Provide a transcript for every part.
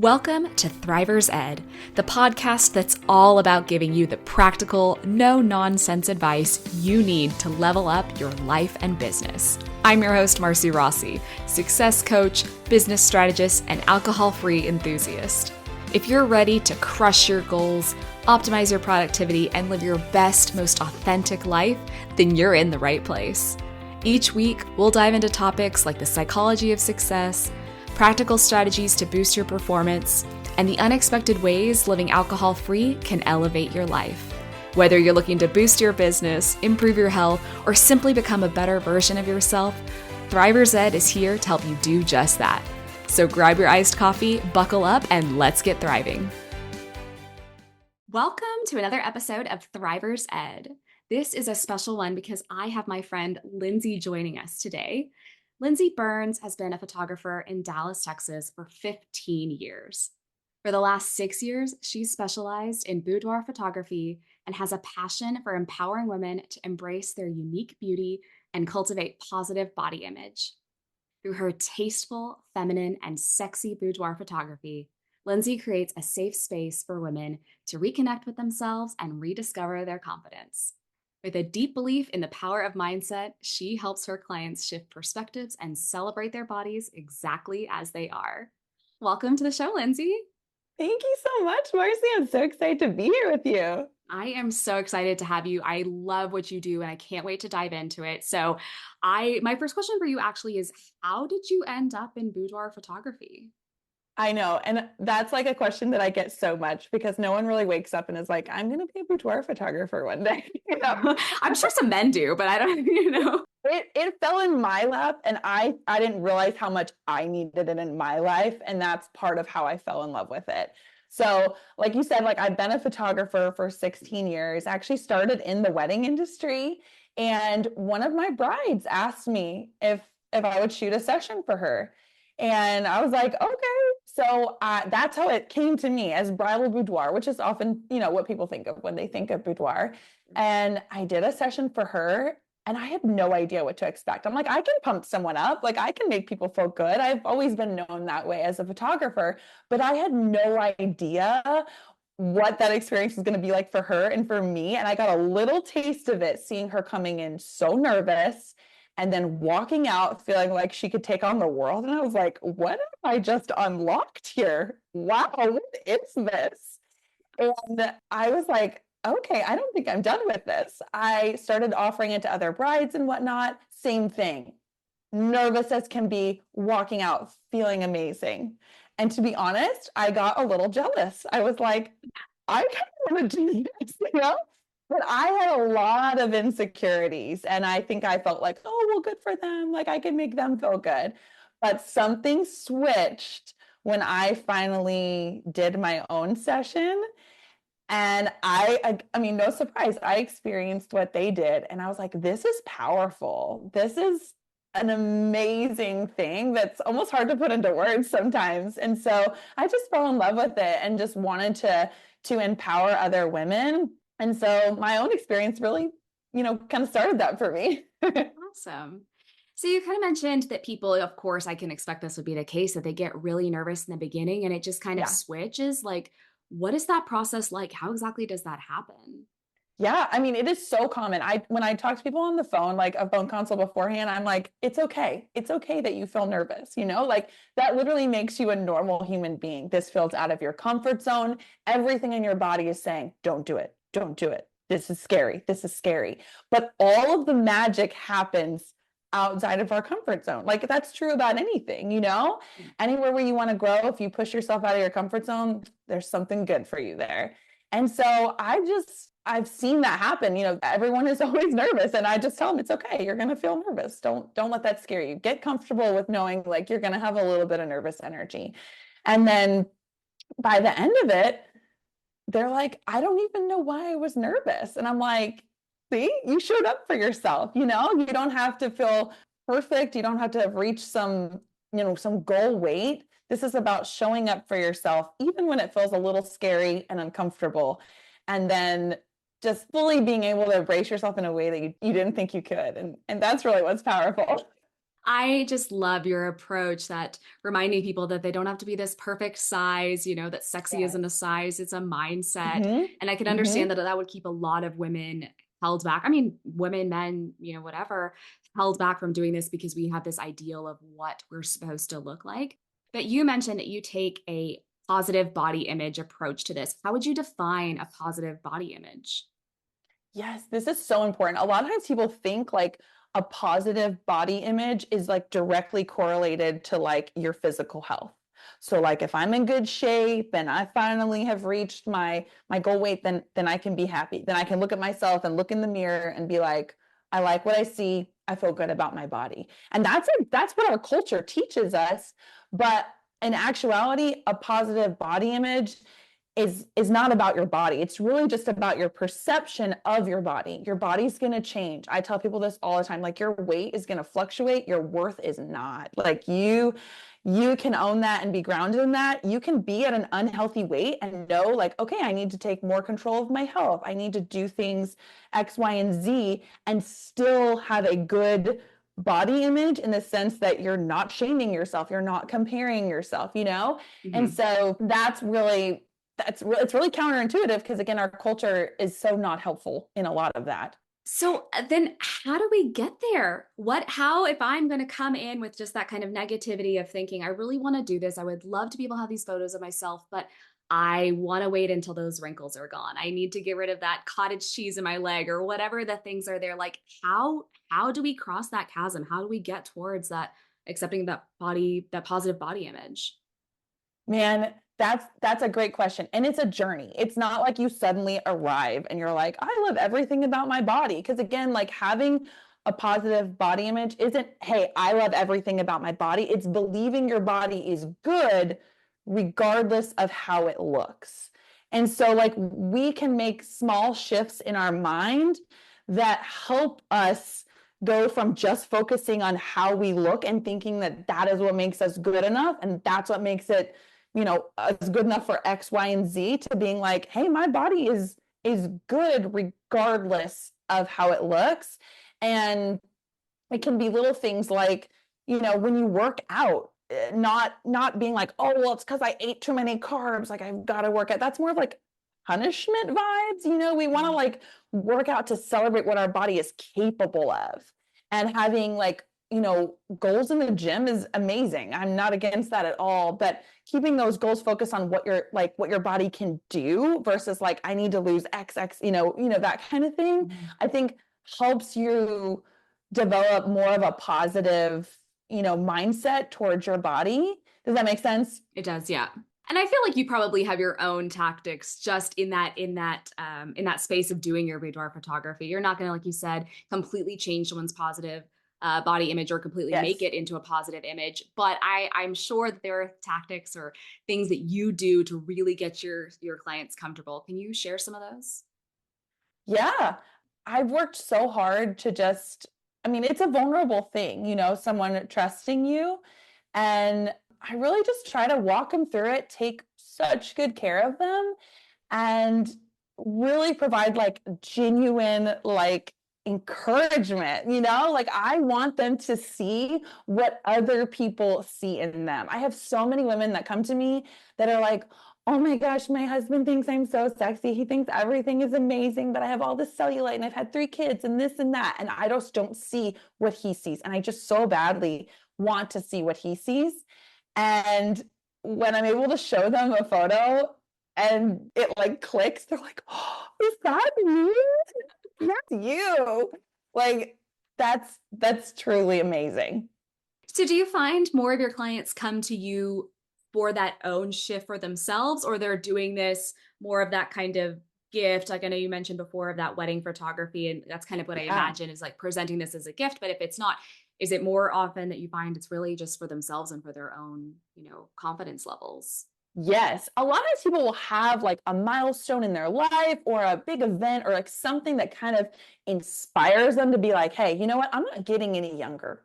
Welcome to Thriver's Ed, the podcast that's all about giving you the practical, no-nonsense advice you need to level up your life and business. I'm your host, Marcy Rossi, success coach, business strategist, and alcohol-free enthusiast. If you're ready to crush your goals, optimize your productivity, and live your best, most authentic life, then you're in the right place. Each week, we'll dive into topics like the psychology of success, practical strategies to boost your performance, and the unexpected ways living alcohol-free can elevate your life. Whether you're looking to boost your business, improve your health, or simply become a better version of yourself, Thriver's Ed is here to help you do just that. So grab your iced coffee, buckle up, and let's get thriving. Welcome to another episode of Thriver's Ed. This is a special one because I have my friend Lindsey joining us today. Lindsey Burns has been a photographer in Dallas, Texas for 15 years. For the last 6 years, she's specialized in boudoir photography and has a passion for empowering women to embrace their unique beauty and cultivate positive body image. Through her tasteful, feminine, and sexy boudoir photography, Lindsey creates a safe space for women to reconnect with themselves and rediscover their confidence. With a deep belief in the power of mindset, she helps her clients shift perspectives and celebrate their bodies exactly as they are. Welcome to the show, Lindsey. Thank you so much, Marcy. I'm so excited to be here with you. I am so excited to have you. I love what you do and I can't wait to dive into it. So my first question for you actually is, how did you end up in boudoir photography? I know. And that's like a question that I get so much because no one really wakes up and is like, I'm going to be a boudoir photographer one day. I'm sure some men do, but I don't, It fell in my lap and I didn't realize how much I needed it in my life. And that's part of how I fell in love with it. So like you said, like I've been a photographer for 16 years, I actually started in the wedding industry. And one of my brides asked me if I would shoot a session for her. And I was like, okay. So that's how it came to me as bridal boudoir, which is often, what people think of when they think of boudoir. And I did a session for her and I had no idea what to expect. I'm like, I can pump someone up. Like I can make people feel good. I've always been known that way as a photographer, but I had no idea what that experience was going to be like for her and for me. And I got a little taste of it, seeing her coming in so nervous and then walking out feeling like she could take on the world. And I was like, what have I just unlocked here? Wow, what is this? And I was like, okay, I don't think I'm done with this. I started offering it to other brides and whatnot. Same thing. Nervous as can be, walking out feeling amazing. And to be honest, I got a little jealous. I was like, I kind of want to do this. But I had a lot of insecurities. And I think I felt like, oh, well, good for them. Like I can make them feel good. But something switched when I finally did my own session. And I mean, no surprise, I experienced what they did. And I was like, this is powerful. This is an amazing thing that's almost hard to put into words sometimes. And so I just fell in love with it and just wanted to empower other women. And so my own experience really, kind of started that for me. Awesome. So you kind of mentioned that people, of course, I can expect this would be the case, that they get really nervous in the beginning and it just kind of Yeah. switches. Like, what is that process like? How exactly does that happen? Yeah, I mean, it is so common. When I talk to people on the phone, like a phone consult beforehand, I'm like, it's okay. It's okay that you feel nervous, like that literally makes you a normal human being. This feels out of your comfort zone. Everything in your body is saying, don't do it. Don't do it. This is scary. This is scary. But all of the magic happens outside of our comfort zone. Like that's true about anything. Anywhere where you want to grow, if you push yourself out of your comfort zone, there's something good for you there. And so I've seen that happen. Everyone is always nervous and I just tell them it's okay. You're going to feel nervous. Don't let that scare you. Get comfortable with knowing like you're going to have a little bit of nervous energy. And then by the end of it, they're like, I don't even know why I was nervous. And I'm like, see, you showed up for yourself. You don't have to feel perfect. You don't have to have reached some goal weight. This is about showing up for yourself, even when it feels a little scary and uncomfortable. And then just fully being able to embrace yourself in a way that you didn't think you could. And that's really what's powerful. I just love your approach that reminding people that they don't have to be this perfect size, that sexy Yes. isn't a size, it's a mindset. Hmm. And I can Hmm. understand that that would keep a lot of women held back. I mean, women, men, whatever, held back from doing this because we have this ideal of what we're supposed to look like. But you mentioned that you take a positive body image approach to this. How would you define a positive body image? Yes, this is so important. A lot of times people think like a positive body image is like directly correlated to like your physical health. So like if I'm in good shape and I finally have reached my goal weight, then I can be happy. Then I can look at myself and look in the mirror and be like, I like what I see. I feel good about my body. And that's what our culture teaches us. But in actuality, a positive body image is not about your body. It's really just about your perception of your body. Your body's going to change. I tell people this all the time, like your weight is going to fluctuate, your worth is not. Like you can own that and be grounded in that. You can be at an unhealthy weight and know like, okay, I need to take more control of my health. I need to do things X, Y, and Z and still have a good body image in the sense that you're not shaming yourself, you're not comparing yourself, you know? And Mhm. so it's really counterintuitive because again our culture is so not helpful in a lot of that. So then how do we get there? How, if I'm going to come in with just that kind of negativity of thinking, I really want to do this. I would love to be able to have these photos of myself, but I want to wait until those wrinkles are gone. I need to get rid of that cottage cheese in my leg or whatever the things are there. Like how do we cross that chasm? How do we get towards that accepting that positive body image? Man, that's a great question, and it's a journey. It's not like you suddenly arrive and you're like, I love everything about my body, because again, like having a positive body image isn't, hey, I love everything about my body. It's believing your body is good regardless of how it looks. And so like we can make small shifts in our mind that help us go from just focusing on how we look and thinking that that is what makes us good enough and that's what makes it is good enough for X, Y, and Z to being like, hey, my body is good regardless of how it looks. And it can be little things like, when you work out, not being like, oh, well, it's because I ate too many carbs, like I've got to work out. That's more of like punishment vibes. We want to like work out to celebrate what our body is capable of. And having like, goals in the gym is amazing. I'm not against that at all, but keeping those goals focused on what your body can do versus like I need to lose XX, that kind of thing, Mhm. I think helps you develop more of a positive, mindset towards your body. Does that make sense? It does, yeah. And I feel like you probably have your own tactics just in that space of doing your boudoir photography. You're not going to, like you said, completely change someone's positive body image or completely make Yes. it into a positive image. But I'm sure that there are tactics or things that you do to really get your clients comfortable. Can you share some of those? Yeah. I've worked so hard to just, I mean, it's a vulnerable thing, someone trusting you. And I really just try to walk them through it, take such good care of them, and really provide like genuine, like encouragement, like I want them to see what other people see in them. I have so many women that come to me that are like, oh my gosh, my husband thinks I'm so sexy. He thinks everything is amazing, but I have all this cellulite and I've had 3 kids and this and that. And I just don't see what he sees. And I just so badly want to see what he sees. And when I'm able to show them a photo and it like clicks, they're like, oh, is that you? That's you. Like that's truly amazing. So do you find more of your clients come to you for that own shift for themselves, or they're doing this more of that kind of gift? Like I know you mentioned before of that wedding photography, and that's kind of what I Yeah. imagine is like presenting this as a gift. But if it's not, is it more often that you find it's really just for themselves and for their own, confidence levels? Yes. A lot of people will have like a milestone in their life or a big event or like something that kind of inspires them to be like, hey, you know what? I'm not getting any younger.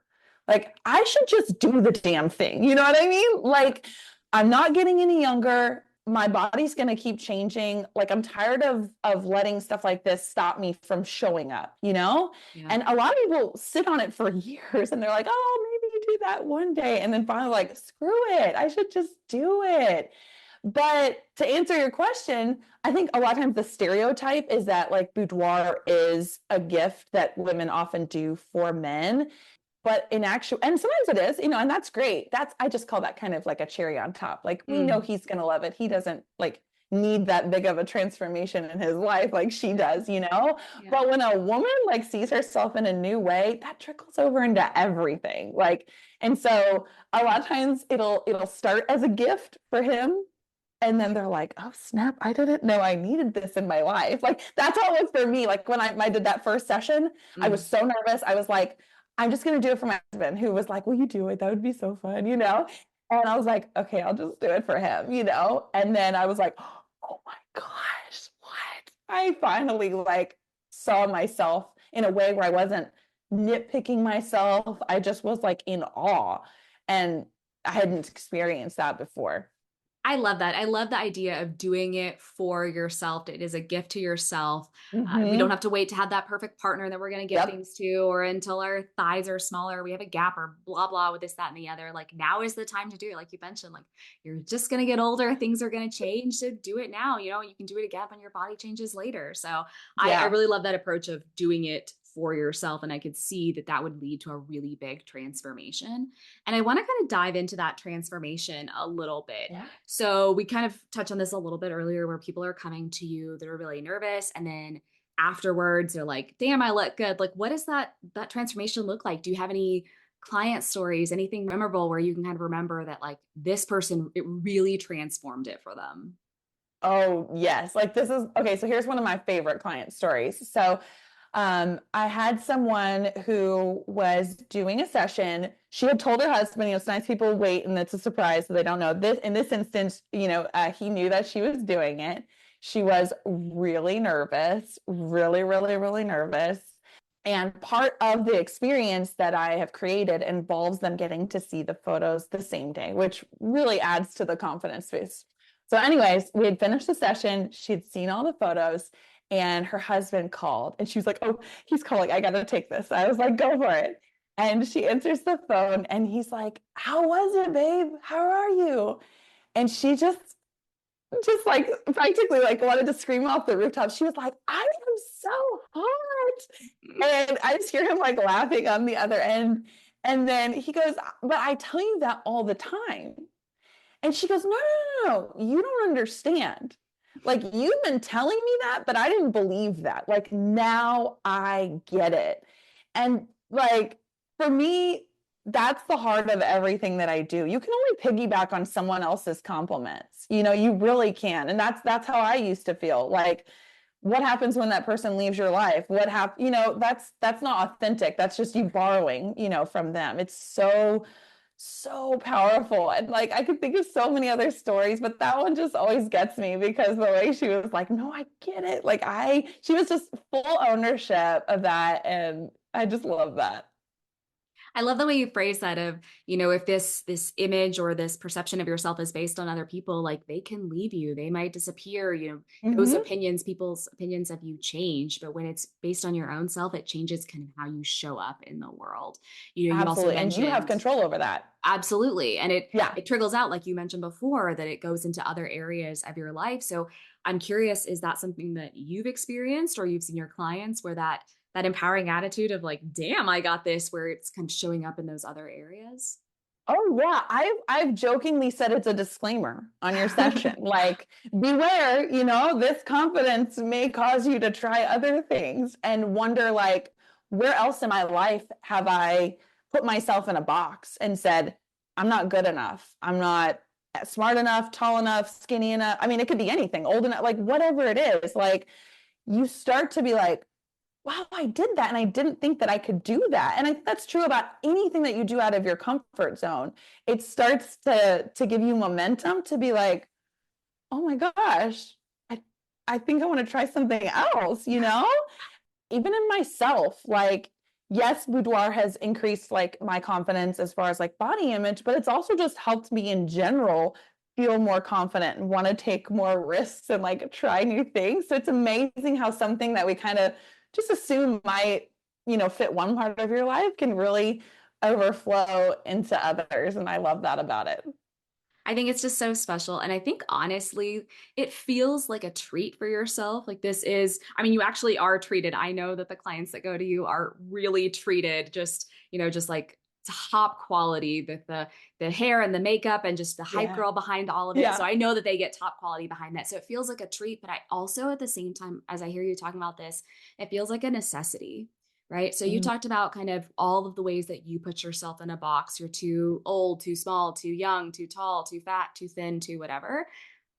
Like, I should just do the damn thing. You know what I mean? Like, I'm not getting any younger. My body's going to keep changing. Like, I'm tired of letting stuff like this stop me from showing up, Yeah. And a lot of people sit on it for years and they're like, oh, do that one day. And then finally like, screw it, I should just do it. But to answer your question, I think a lot of times the stereotype is that like boudoir is a gift that women often do for men. But in actual, and sometimes it is, and that's great. I just call that kind of like a cherry on top. Like we know he's going to love it. He doesn't like need that big of a transformation in his life like she does, Yeah. But when a woman like sees herself in a new way, that trickles over into everything. Like, and so a lot of times it'll start as a gift for him. And then they're like, oh, snap, I didn't know I needed this in my life. Like, that's how it was for me. Like, when I did that first session, I was so nervous. I was like, I'm just going to do it for my husband, who was like, will you do it? That would be so fun, And I was like, okay, I'll just do it for him. And then I was like, oh my gosh, what? I finally like saw myself in a way where I wasn't nitpicking myself. I just was like in awe. And I hadn't experienced that before. I love that. I love the idea of doing it for yourself. It is a gift to yourself. We don't have to wait to have that perfect partner that we're going to give things to, or until our thighs are smaller, we have a gap, or blah, blah, with this, that, and the other. Like, now is the time to do it. Like you mentioned, like you're just going to get older. Things are going to change. So do it now. You can do it again when your body changes later. So I really love that approach of doing it for yourself. And I could see that would lead to a really big transformation. And I want to kind of dive into that transformation a little bit. Yeah. So we kind of touched on this a little bit earlier, where people are coming to you that are really nervous, and then afterwards they're like, damn, I look good. Like, what does that transformation look like? Do you have any client stories, anything memorable where you can kind of remember that like this person, it really transformed it for them? Oh, yes. Like this is okay. So here's one of my favorite client stories. So I had someone who was doing a session. She had told her husband, sometimes people wait and it's a surprise, so they don't know. In this instance, he knew that she was doing it. She was really nervous, really, really, really nervous. And part of the experience that I have created involves them getting to see the photos the same day, which really adds to the confidence boost. So anyways, we had finished the session. She'd seen all the photos. And her husband called and she was like, oh, he's calling. I got to take this. I was like, go for it. And she answers the phone and he's like, how was it, babe? How are you? And she just like practically like wanted to scream off the rooftop. She was like, I am so hot. And I just hear him like laughing on the other end. And then he goes, but I tell you that all the time. And she goes, no, you don't understand. Like, you've been telling me that, but I didn't believe that. Like, now I get it. And like, for me, that's the heart of everything that I do. You can only piggyback on someone else's compliments. You really can. And that's how I used to feel. Like, what happens when that person leaves your life? What happens? That's not authentic. That's just you borrowing, from them. It's so powerful. And like, I could think of so many other stories, but that one just always gets me because the way she was like, no, I get it. Like she was just full ownership of that. And I just love that. I love the way you phrase that of, if this image or this perception of yourself is based on other people, like they can leave you, they might disappear, those people's opinions of you change. But when it's based on your own self, it changes kind of how you show up in the world. You also mentioned, and you have control over that. Absolutely. And it trickles out, like you mentioned before, that it goes into other areas of your life. So I'm curious, is that something that you've experienced or you've seen your clients where that empowering attitude of like, damn, I got this, where it's kind of showing up in those other areas? Oh yeah, I've jokingly said it's a disclaimer on your session. Like, beware, this confidence may cause you to try other things and wonder like, where else in my life have I put myself in a box and said, I'm not good enough. I'm not smart enough, tall enough, skinny enough. I mean, it could be anything, old enough, like whatever it is. Like, you start to be like, wow, I did that. And I didn't think that I could do that. And I think that's true about anything that you do out of your comfort zone. It starts to give you momentum to be like, oh my gosh, I think I want to try something else, Even in myself, like, yes, boudoir has increased like my confidence as far as like body image, but it's also just helped me in general feel more confident and want to take more risks and like try new things. So it's amazing how something that we kind of just assume might, fit one part of your life can really overflow into others. And I love that about it. I think it's just so special. And I think honestly, it feels like a treat for yourself. Like this is, I mean, you actually are treated. I know that the clients that go to you are really treated, just, just like top quality with the hair and the makeup and just the hype Yeah. girl behind all of it. So Yeah. I know that they get top quality behind that. So it feels like a treat, but I also at the same time, as I hear you talking about this, it feels like a necessity. Right. So you Mhm. talked about kind of all of the ways that you put yourself in a box. You're too old, too small, too young, too tall, too fat, too thin, too whatever.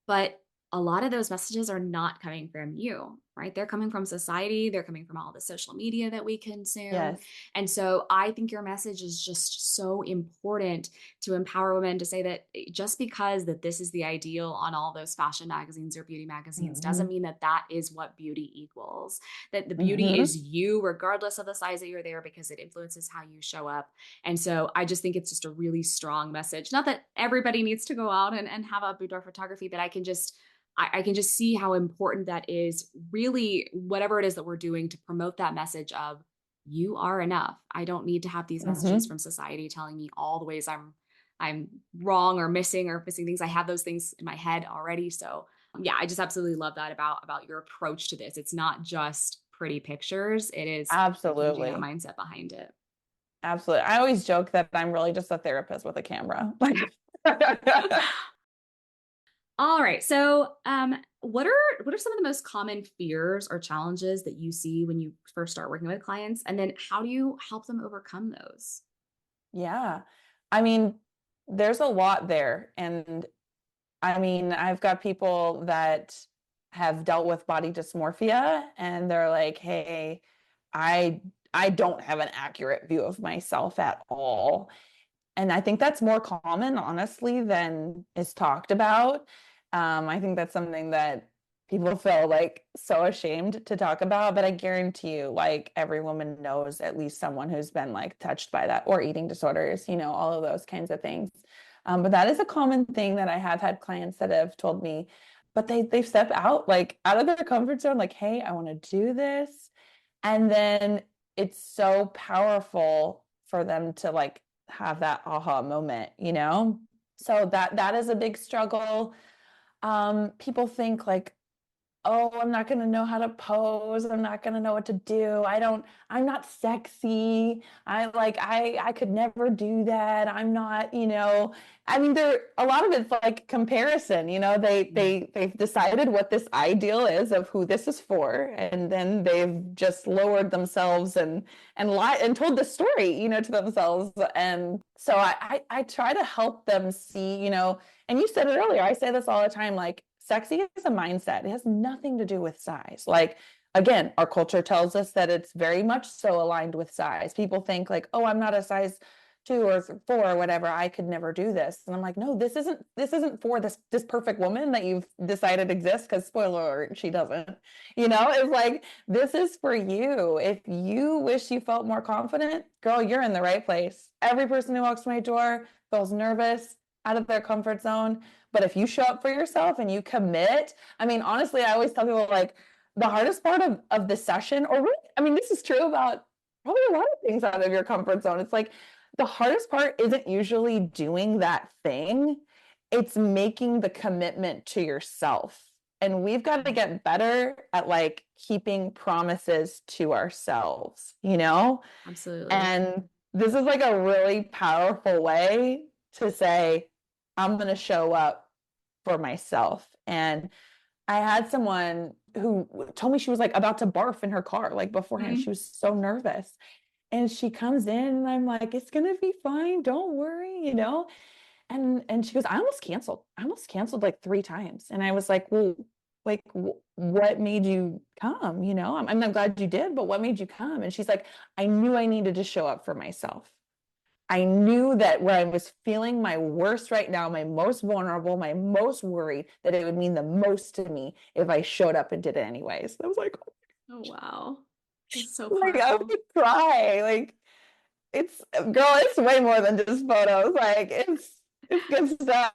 But a lot of those messages are not coming from you, right? They're coming from society. They're coming from all the social media that we consume. Yes. And so I think your message is just so important to empower women to say that just because that this is the ideal on all those fashion magazines or beauty magazines doesn't Hmm. mean that that is what beauty equals, that the beauty Hmm. is you regardless of the size that you're there because it influences how you show up. And so I just think it's just a really strong message. Not that everybody needs to go out and have a boudoir photography, but I can just see how important that is, really, whatever it is that we're doing to promote that message of you are enough. I don't need to have these messages Hmm. from society telling me all the ways I'm wrong or missing things. I have those things in my head already. So yeah, I just absolutely love that about your approach to this. It's not just pretty pictures. It is changing that Absolutely. mindset behind it. Absolutely. I always joke that I'm really just a therapist with a camera. Like, All right. So, what are some of the most common fears or challenges that you see when you first start working with clients, and then how do you help them overcome those? yeah. I mean, there's a lot there. And I mean, I've got people that have dealt with body dysmorphia and they're like, "Hey, I I don't have an accurate view of myself at all." And I think that's more common, honestly, than is talked about. I think that's something that people feel like so ashamed to talk about, but I guarantee you, like every woman knows at least someone who's been like touched by that or eating disorders, all of those kinds of things. But that is a common thing that I have had clients that have told me, but they step out like out of their comfort zone, like, hey, I want to do this. And then it's so powerful for them to like have that aha moment. So that is a big struggle. People think like, oh, I'm not going to know how to pose. I'm not going to know what to do. I'm not sexy. I could never do that. I'm not. I mean, a lot of it's like comparison. They've decided what this ideal is of who this is for, and then they've just lowered themselves and lied and told the story, to themselves. And so I try to help them see. And you said it earlier, I say this all the time, like sexy is a mindset. It has nothing to do with size. Like, again, our culture tells us that it's very much so aligned with size. People think like, oh, I'm not a size 2 or 4 or whatever. I could never do this. And I'm like, no, this isn't for this perfect woman that you've decided exists, because spoiler alert, she doesn't. It's like this is for you. If you wish you felt more confident, girl, you're in the right place. Every person who walks to my door feels nervous, out of their comfort zone. But if you show up for yourself and you commit, I mean, honestly, I always tell people like the hardest part of the session, or really, I mean, this is true about probably a lot of things out of your comfort zone. It's like the hardest part isn't usually doing that thing, it's making the commitment to yourself. And we've got to get better at like keeping promises to ourselves. Absolutely. And this is like a really powerful way to say, I'm going to show up for myself. And I had someone who told me she was like about to barf in her car, like beforehand. She Mhm. was so nervous. And she comes in and I'm like, it's going to be fine. Don't worry. And she goes, I almost canceled. I almost canceled like 3 times. And I was like, well, like, what made you come? I'm glad you did, but what made you come? And she's like, I knew I needed to show up for myself. I knew that where I was feeling my worst right now, my most vulnerable, my most worried, that it would mean the most to me if I showed up and did it anyways. I was like, Oh, wow. That's so like I powerful. would cry. Like it's way more than just photos. Like it's good stuff.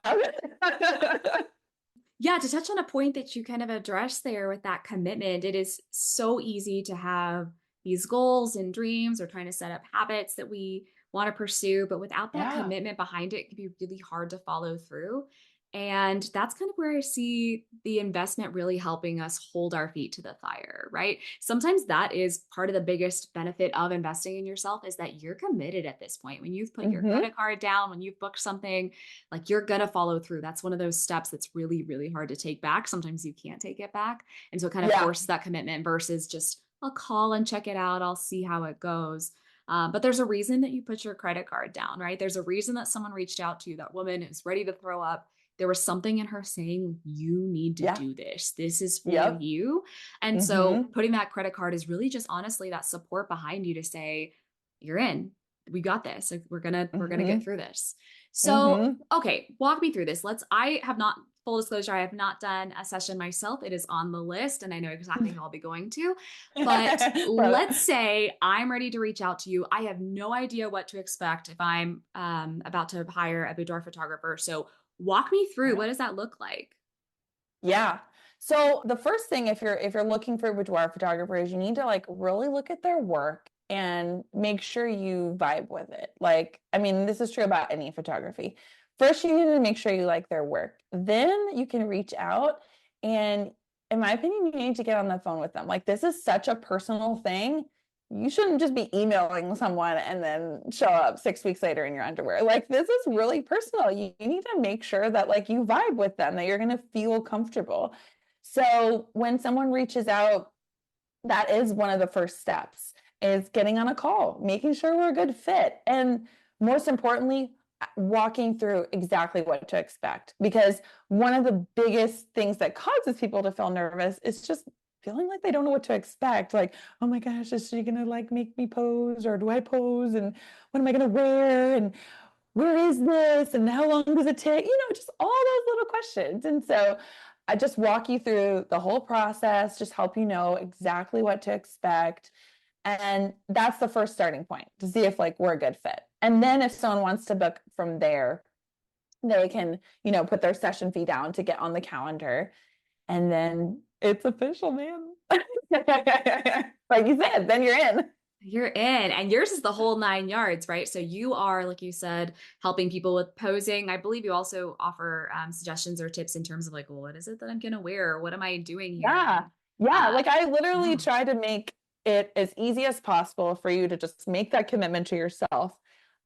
Yeah, to touch on a point that you kind of addressed there with that commitment, it is so easy to have these goals and dreams or trying to set up habits that we want to pursue, but without that Yeah. commitment behind it, it can be really hard to follow through. And that's kind of where I see the investment really helping us hold our feet to the fire, right? Sometimes that is part of the biggest benefit of investing in yourself is that you're committed at this point. When you've put your Mm-hmm. credit card down, when you've booked something, like you're going to follow through. That's one of those steps that's really, really hard to take back. Sometimes you can't take it back. And so it kind of Yeah. forces that commitment versus just, I'll call and check it out. I'll see how it goes. But there's a reason that you put your credit card down, right? There's a reason that someone reached out to you. That woman is ready to throw up. There was something in her saying, you need to Yeah. do this. This is for Yep. you. And so Mm-hmm. putting that credit card is really just honestly that support behind you to say, you're in. We got this. Like, we're gonna get Mm-hmm. through this. So, Mm-hmm. okay, walk me through this. I have not, full disclosure, I have not done a session myself. It is on the list and I know exactly who I'll be going to. But Love let's it. say I'm ready to reach out to you. I have no idea what to expect if I'm about to hire a boudoir photographer. So walk me through, what does that look like? Yeah. So the first thing, if you're looking for boudoir photographers, you need to like really look at their work and make sure you vibe with it. Like, I mean, this is true about any photography. First, you need to make sure you like their work. Then you can reach out and, in my opinion, you need to get on the phone with them. Like, this is such a personal thing. You shouldn't just be emailing someone and then show up 6 weeks later in your underwear. Like, this is really personal. You need to make sure that like you vibe with them, that you're going to feel comfortable. So when someone reaches out, that is one of the first steps is getting on a call, making sure we're a good fit. And most importantly, walking through exactly what to expect. Because one of the biggest things that causes people to feel nervous is just feeling like they don't know what to expect. Like, oh my gosh, is she gonna like make me pose or do I pose? And what am I gonna wear? And where is this? And how long does it take? Just all those little questions. And so I just walk you through the whole process, just help you know exactly what to expect. And that's the first starting point to see if like we're a good fit. And then if someone wants to book from there, they can, put their session fee down to get on the calendar. And then it's official, man. Like you said, then you're in. You're in, and yours is the whole 9 yards, right? So you are, like you said, helping people with posing. I believe you also offer suggestions or tips in terms of like, well, what is it that I'm gonna wear? What am I doing here? Yeah. And Yeah. Like I literally yeah. try to make it as easy as possible for you to just make that commitment to yourself.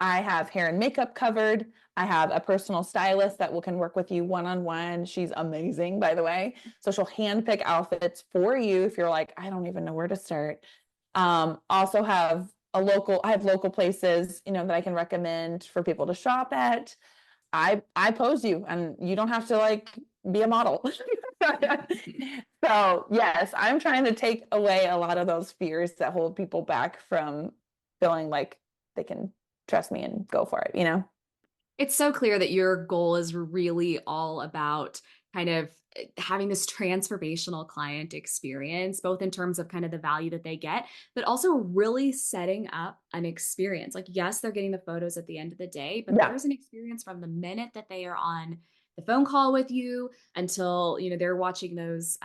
I have hair and makeup covered. I have a personal stylist that can work with you one-on-one. She's amazing, by the way. So she'll handpick outfits for you if you're like, I don't even know where to start. Also I have local places, that I can recommend for people to shop at. I pose you and you don't have to like be a model. So yes, I'm trying to take away a lot of those fears that hold people back from feeling like they can trust me and go for it. It's so clear that your goal is really all about kind of having this transformational client experience, both in terms of kind of the value that they get, but also really setting up an experience. Like, yes, they're getting the photos at the end of the day, but Yeah. there's an experience from the minute that they are on the phone call with you until they're watching those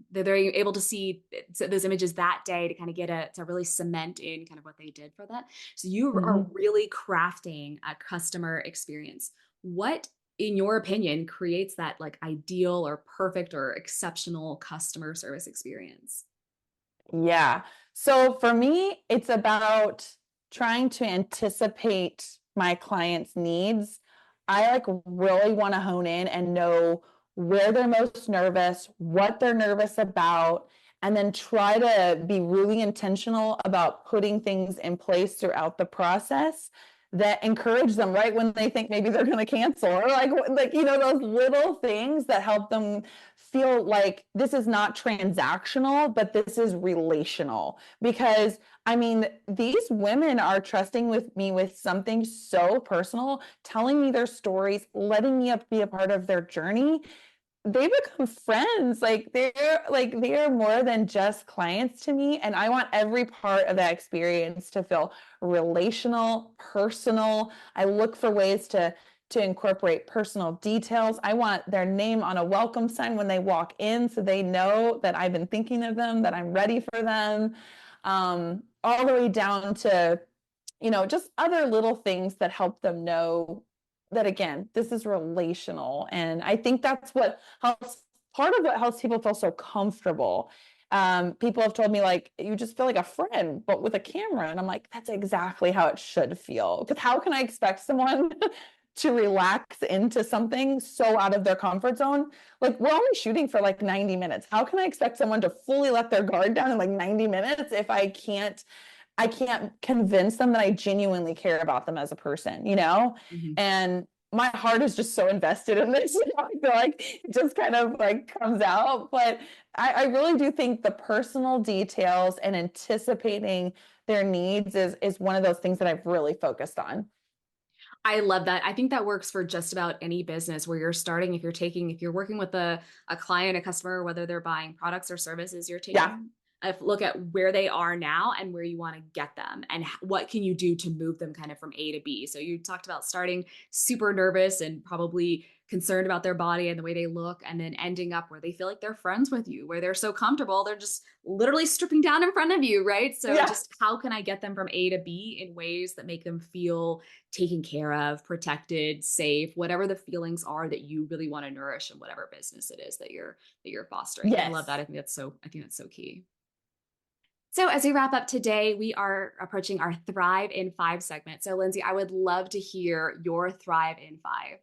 they're able to see those images that day to kind of to really cement in kind of what they did for that. So you are Mhm. really crafting a customer experience. What, in your opinion, creates that like ideal or perfect or exceptional customer service experience? Yeah. So for me, it's about trying to anticipate my clients' needs. I like really want to hone in and know where they're most nervous, what they're nervous about, and then try to be really intentional about putting things in place throughout the process that encourage them right when they think maybe they're going to cancel or like those little things that help them feel like this is not transactional, but this is relational. Because I mean, these women are trusting with me with something so personal, telling me their stories, letting me be a part of their journey. They become friends. Like they're more than just clients to me. And I want every part of that experience to feel relational, personal. I look for ways to incorporate personal details. I want their name on a welcome sign when they walk in so they know that I've been thinking of them, that I'm ready for them. All the way down to just other little things that help them know that, again, this is relational. And I think that's what helps, part of what helps people feel so comfortable. People have told me, like, you just feel like a friend, but with a camera. And I'm like, that's exactly how it should feel. Because how can I expect someone to relax into something so out of their comfort zone? Like, we're only shooting for like 90 minutes. How can I expect someone to fully let their guard down in like 90 minutes if I can't convince them that I genuinely care about them as a person, Mm-hmm. And my heart is just so invested in this. I feel like it just kind of like comes out. But I really do think the personal details and anticipating their needs is one of those things that I've really focused on. I love that. I think that works for just about any business where you're starting. If you're working with a client, a customer, whether they're buying products or services, you're Yeah. taking a look at where they are now and where you want to get them and what can you do to move them kind of from A to B. So you talked about starting super nervous and probably concerned about their body and the way they look, and then ending up where they feel like they're friends with you, where they're so comfortable, they're just literally stripping down in front of you, right? So Yeah. just how can I get them from A to B in ways that make them feel taken care of, protected, safe, whatever the feelings are that you really want to nourish in whatever business it is that you're fostering. I love Yes. that. I think that's so key. So as we wrap up today, we are approaching our Thrive in 5 segment. So Lindsey, I would love to hear your Thrive in 5.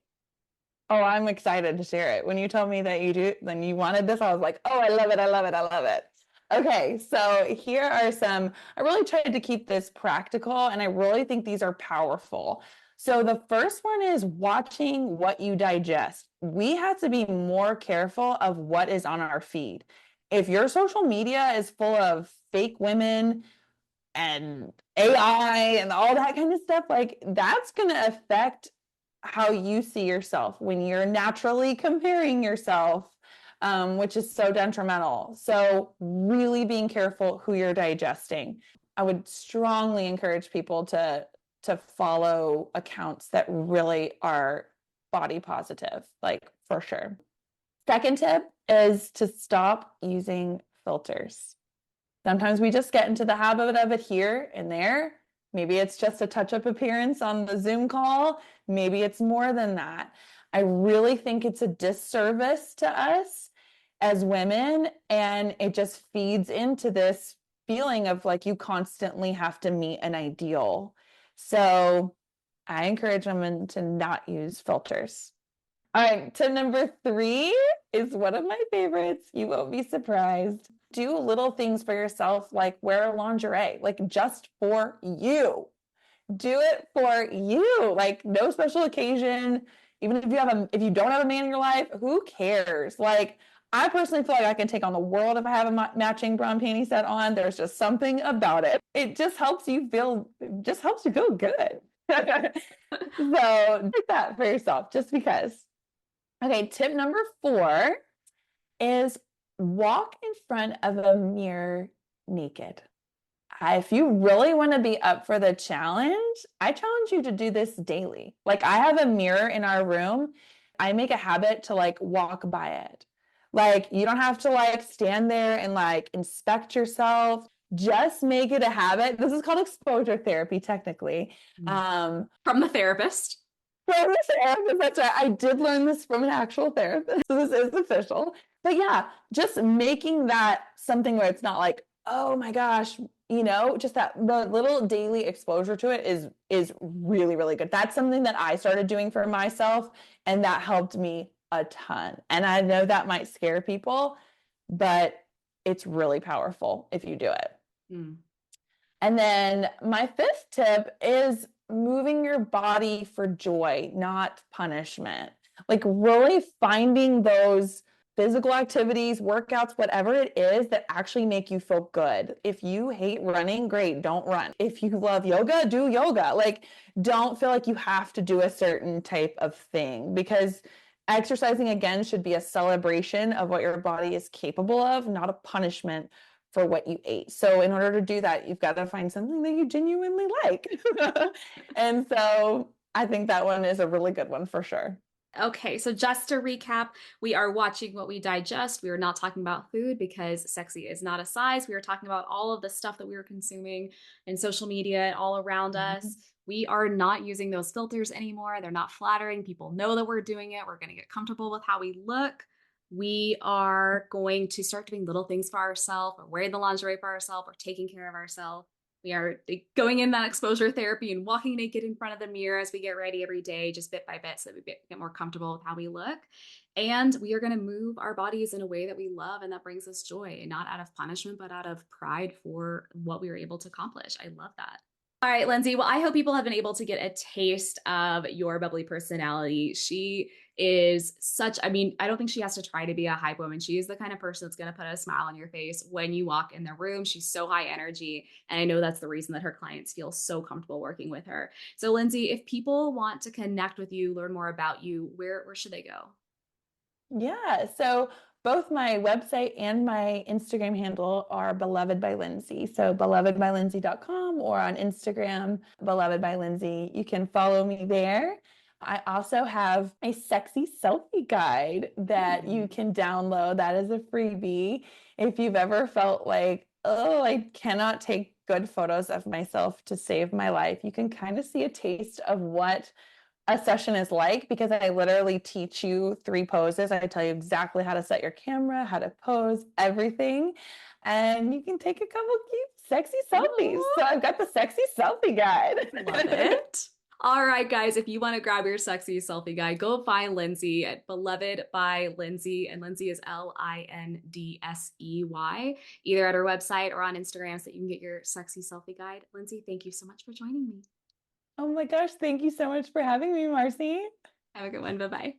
Oh, I'm excited to share it. When you told me that then you wanted this, I was like, oh, I love it. I love it. I love it. Okay, so here are some, I really tried to keep this practical, and I really think these are powerful. So the first one is watching what you digest. We have to be more careful of what is on our feed. If your social media is full of fake women and AI and all that kind of stuff, like that's going to affect how you see yourself when you're naturally comparing yourself, which is so detrimental. So really being careful who you're digesting. I would strongly encourage people to follow accounts that really are body positive, like for sure. Second tip is to stop using filters. Sometimes we just get into the habit of it here and there. Maybe it's just a touch-up appearance on the Zoom call. Maybe it's more than that. I really think it's a disservice to us as women, and it just feeds into this feeling of like you constantly have to meet an ideal. So I encourage women to not use filters. All right, tip number 3 is one of my favorites. You won't be surprised. Do little things for yourself, like wear lingerie, like just for you. Do it for you, like no special occasion. Even if you don't have a man in your life, who cares? Like, I personally feel like I can take on the world if I have a matching bra and panty set on. There's just something about it. It just helps you feel good. So do that for yourself, just because. Okay, tip number 4 is walk in front of a mirror naked. If you really want to be up for the challenge, I challenge you to do this daily. Like, I have a mirror in our room. I make a habit to like walk by it. Like, you don't have to like stand there and like inspect yourself. Just make it a habit. This is called exposure therapy, technically. From the therapist. From a therapist, that's right. I did learn this from an actual therapist, so this is official. But yeah, just making that something where it's not like, oh my gosh, just that the little daily exposure to it is really, really good. That's something that I started doing for myself, and that helped me a ton. And I know that might scare people, but it's really powerful if you do it. Mm. And then my 5th tip is moving your body for joy, not punishment. Like really finding those physical activities, workouts, whatever it is that actually make you feel good. If you hate running, great, don't run. If you love yoga, do yoga. Like, don't feel like you have to do a certain type of thing, because exercising, again, should be a celebration of what your body is capable of, not a punishment for what you ate. So in order to do that, you've got to find something that you genuinely like. And so I think that one is a really good one for sure. Okay, so just to recap, we are watching what we digest. We are not talking about food because sexy is not a size. We are talking about all of the stuff that we are consuming in social media and all around Mhm. us. We are not using those filters anymore. They're not flattering. People know that we're doing it. We're going to get comfortable with how we look. We are going to start doing little things for ourselves, or wearing the lingerie for ourselves, or taking care of ourselves. We are going in that exposure therapy and walking naked in front of the mirror as we get ready every day, just bit by bit, so that we get more comfortable with how we look. And we are going to move our bodies in a way that we love and that brings us joy, not out of punishment, but out of pride for what we were able to accomplish. I love that. All right, Lindsey. Well, I hope people have been able to get a taste of your bubbly personality. She is such, I mean, I don't think she has to try to be a hype woman. She is the kind of person that's going to put a smile on your face when you walk in the room. She's so high energy. And I know that's the reason that her clients feel so comfortable working with her. So, Lindsey, if people want to connect with you, learn more about you, where should they go? Yeah, so both my website and my Instagram handle are Beloved by Lindsey. So belovedbylindsey.com or on Instagram, Beloved by Lindsey. You can follow me there. I also have a sexy selfie guide that you can download. That is a freebie. If you've ever felt like, oh, I cannot take good photos of myself to save my life, you can kind of see a taste of what a session is like, because I literally teach you 3 poses. I tell you exactly how to set your camera, how to pose, everything. And you can take a couple cute, sexy selfies. So Oh, I've got the sexy selfie guide. love it. All right, guys, if you want to grab your sexy selfie guide, go find Lindsey at Beloved by Lindsey. And Lindsey is Lindsey, either at her website or on Instagram, so that you can get your sexy selfie guide. Lindsey, thank you so much for joining me. Oh my gosh, thank you so much for having me, Marcy. Have a good one. Bye bye.